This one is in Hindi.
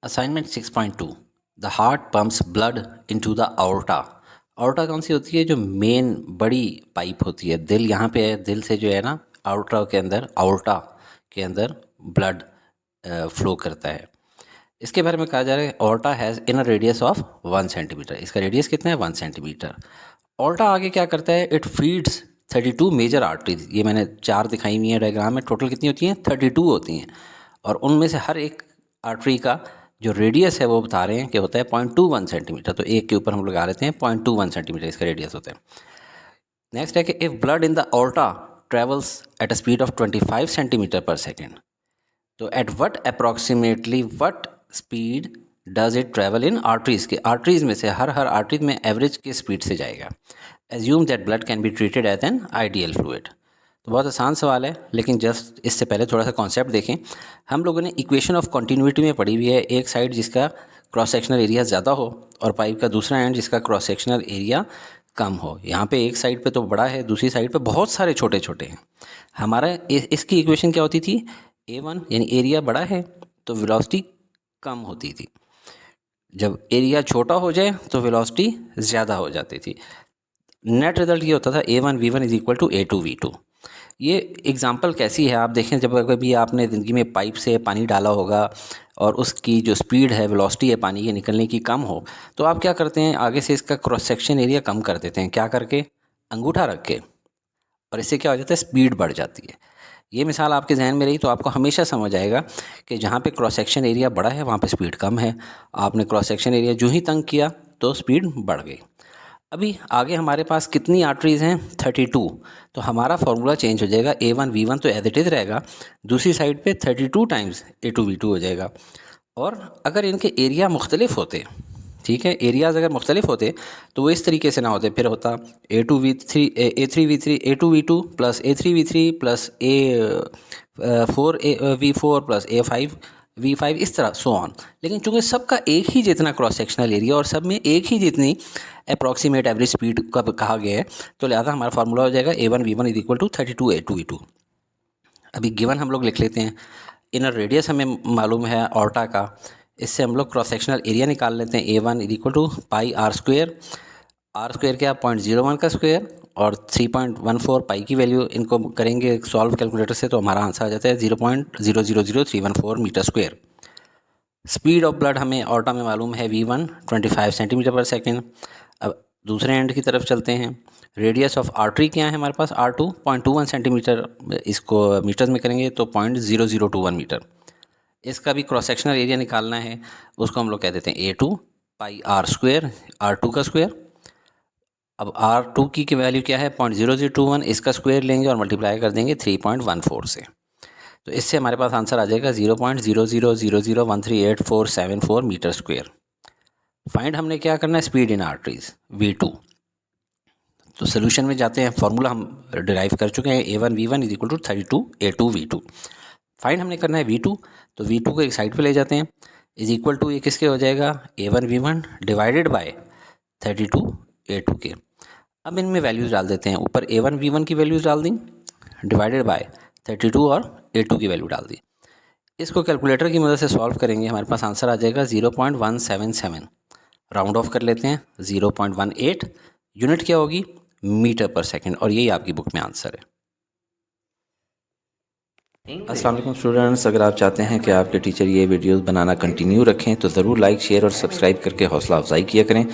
Assignment 6.2 the heart pumps blood into the aorta. Aorta कौन सी होती है? जो मेन बड़ी पाइप होती है। दिल यहाँ पे है, दिल से जो है ना आउर्टा के अंदर, आउर्टा के अंदर ब्लड फ्लो करता है। इसके बारे में कहा जा रहा है aorta has in a radius of 1 centimetre. इसका रेडियस कितना है? 1 सेंटीमीटर। आउर्टा आगे क्या करता है? It feeds 32 major arteries. ये मैंने 4 दिखाई हुई है डायग्राम में। टोटल कितनी होती हैं? 32 होती हैं। और उनमें से हर एक आर्टरी का जो रेडियस है वो बता रहे हैं कि होता है 0.21 सेंटीमीटर। तो एक के ऊपर हम लगा लेते हैं 0.21 सेंटीमीटर इसका रेडियस होता है। नेक्स्ट है कि if blood in the aorta travels at a speed of 25 centimetre per second, तो at what approximately what speed does it travel in arteries? के आर्टरीज में से हर आर्टरीज में एवरेज की स्पीड से जाएगा। Assume that blood can be treated as an ideal fluid. तो बहुत आसान सवाल है, लेकिन जस्ट इससे पहले थोड़ा सा कॉन्सेप्ट देखें। हम लोगों ने इक्वेशन ऑफ कॉन्टीन्यूटी में पढ़ी हुई है, एक साइड जिसका क्रॉस सेक्शनल एरिया ज़्यादा हो और पाइप का दूसरा एंड जिसका क्रॉस सेक्शनल एरिया कम हो। यहाँ पे एक साइड पे तो बड़ा है, दूसरी साइड पे बहुत सारे छोटे छोटे हैं। हमारा इसकी इक्वेशन क्या होती थी? A1 यानी एरिया बड़ा है तो वेलोसिटी कम होती थी, जब एरिया छोटा हो जाए तो वेलोसिटी ज़्यादा हो जाती थी। नेट रिजल्ट ये होता था A1 V1 is equal to A2 V2। ये एग्ज़ाम्पल कैसी है? आप देखें, जब कभी आपने ज़िंदगी में पाइप से पानी डाला होगा और उसकी जो स्पीड है, वेलोसिटी है पानी के निकलने की कम हो, तो आप क्या करते हैं? आगे से इसका क्रॉस सेक्शन एरिया कम कर देते हैं। क्या करके? अंगूठा रख के। और इससे क्या हो जाता है? स्पीड बढ़ जाती है। ये मिसाल आपके जहन में रही तो आपको हमेशा समझ आएगा कि जहाँ पे क्रॉस सेक्शन एरिया बड़ा है वहाँ पे स्पीड कम है। आपने क्रॉस सेक्शन एरिया जो ही तंग किया तो स्पीड बढ़ गई। अभी आगे हमारे पास कितनी आर्टरीज़ हैं? 32। तो हमारा फार्मूला चेंज हो जाएगा। A1 V1 तो एज इट इज़ रहेगा, दूसरी साइड पे 32 टाइम्स A2 V2 हो जाएगा। और अगर इनके एरिया मुख्तलिफ होते, ठीक है, एरियाज़ अगर मुख्तलिफ होते तो वो इस तरीके से ना होते। फिर होता A2V3 A3V3 A2V2 plus A3V3 plus A4V4 plus A5V5, इस तरह सो ऑन। लेकिन चूंकि सबका एक ही जितना क्रॉस सेक्शनल एरिया और सब में एक ही जितनी अप्रॉक्सीमेट एवरेज स्पीड का कहा गया है, तो लिहाजा हमारा फार्मूला हो जाएगा A1V1 is equal to 32 A2V2। अभी गिवन हम लोग लिख लेते हैं। इनर रेडियस हमें मालूम है ऑर्टा का, इससे हम लोग क्रॉस सेक्शनल एरिया निकाल लेते हैं। A1 is equal to pi R square. R square क्या? 0.01 का स्क्वेयर और 3.14 पाई की वैल्यू। इनको करेंगे सॉल्व कैलकुलेटर से तो हमारा आंसर आ जाता है 0.000314 metre square. Speed of blood हमें ऑर्टा में मालूम है V1 25 सेंटीमीटर पर सेकेंड। अब दूसरे एंड की तरफ चलते हैं। रेडियस ऑफ आर्टरी क्या है हमारे पास? R2 0.21 centimetre. इसको मीटर्स में करेंगे तो 0.0021 मीटर। इसका भी क्रॉस सेक्शनल एरिया निकालना है, उसको हम लोग कह देते हैं A2 पाई आर स्क्वेयर, R2 का स्क्वेयर। अब R2 की वैल्यू क्या है? 0.0021। इसका स्क्वायर लेंगे और मल्टीप्लाई कर देंगे 3.14 से। तो इससे हमारे पास आंसर आ जाएगा 0.0000138474 मीटर स्क्वायर। फाइंड हमने क्या करना है? Speed in arteries V2। तो सोल्यूशन में जाते हैं, फार्मूला हम डिराइव कर चुके हैं। A1V1 is equal to 32 A2V2। Find हमने करना है V2, तो V2 को एक साइड पे ले जाते हैं। इज इक्वल टू ये किसके हो जाएगा? A1V1 डिवाइडेड बाय 32 A2 के। अब इनमें वैल्यूज़ डाल देते हैं। ऊपर A1V1 की वैल्यूज़ डाल दी, डिवाइडेड बाय 32 और A2 की वैल्यू डाल दी। इसको कैलकुलेटर की मदद से सॉल्व करेंगे, हमारे पास आंसर आ जाएगा 0.177। राउंड ऑफ कर लेते हैं 0.18। यूनिट क्या होगी? मीटर पर सेकंड। और यही आपकी बुक में आंसर है। अस्सलाम वालेकुम स्टूडेंट्स, अगर आप चाहते हैं कि आपके टीचर ये वीडियोस बनाना कंटिन्यू रखें तो ज़रूर लाइक, शेयर और सब्सक्राइब करके हौसला अफजाई किया करें।